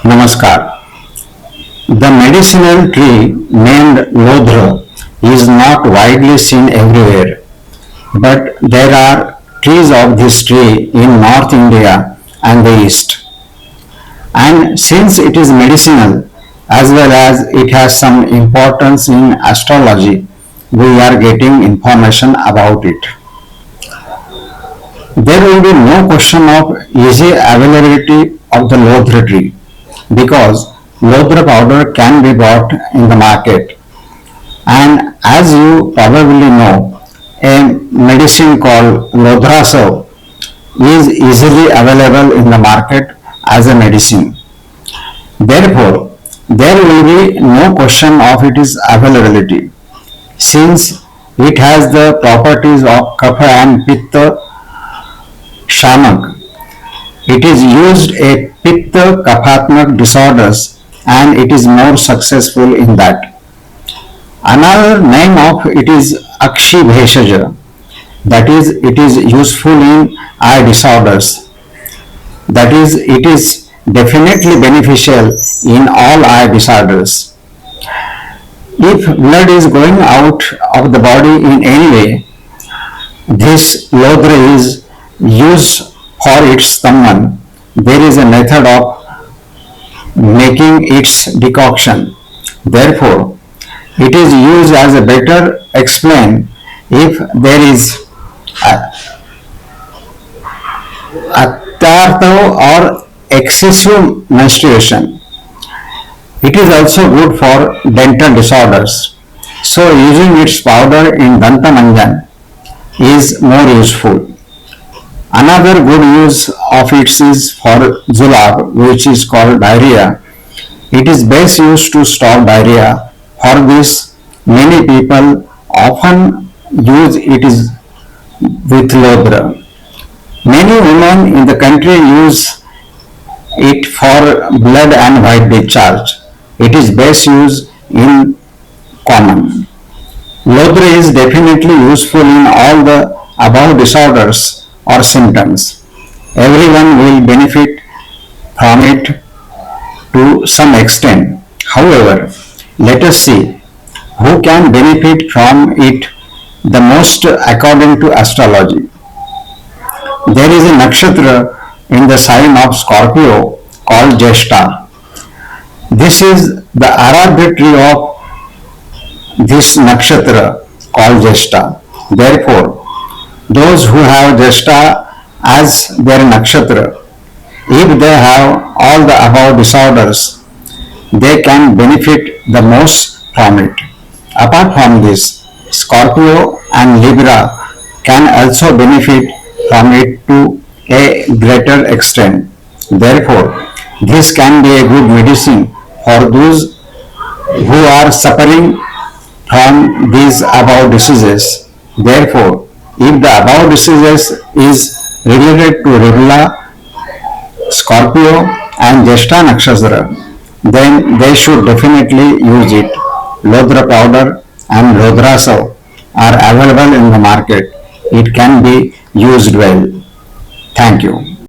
Namaskar. The medicinal tree named Lodhra is not widely seen everywhere, but there are trees of this tree in North India and the East. And since it is medicinal as well as it has some importance in astrology, we are getting information about it. There will be no question of easy availability of the Lodhra tree because Lodhra powder can be bought in the market. And as you probably know, a medicine called Lodrasav is easily available in the market as a medicine. Therefore, there will be no question of its availability since it has the properties of Kapha and Pitta Shamak. It is used a Pitta Kaphatmak disorders and it is more successful in that. Another name of it is Akshi Bheshaja, that is, it is useful in eye disorders. That is, it is definitely beneficial in all eye disorders. If blood is going out of the body in any way, this Lodra is used for its stamman. There is a method of making its decoction. Therefore, it is used as a better explain if there is atyartha or excessive menstruation. It is also good for dental disorders. So using its powder in Danta Manjan is more useful. Another good use of it is for julab, which is called diarrhea. It is best used to stop diarrhea. For this, many people often use it is with Lodra. Many women in the country use it for blood and white discharge. It is best used in common. Lodra is definitely useful in all the above disorders or symptoms. Everyone will benefit from it to some extent. However, let us see who can benefit from it the most according to astrology. There is a nakshatra in the sign of Scorpio called Jeshta. This is the Aradhya tree of this nakshatra called Jeshta. Therefore, those who have Jeshta as their nakshatra, if they have all the above disorders, they can benefit the most from it. Apart from this, Scorpio and Libra can also benefit from it to a greater extent. Therefore, this can be a good medicine for those who are suffering from these above diseases. Therefore, if the above diseases is related to Rivla, Scorpio and Jeshta Nakshatra, then they should definitely use it. Lodra powder and Lodrasav are available in the market. It can be used well. Thank you.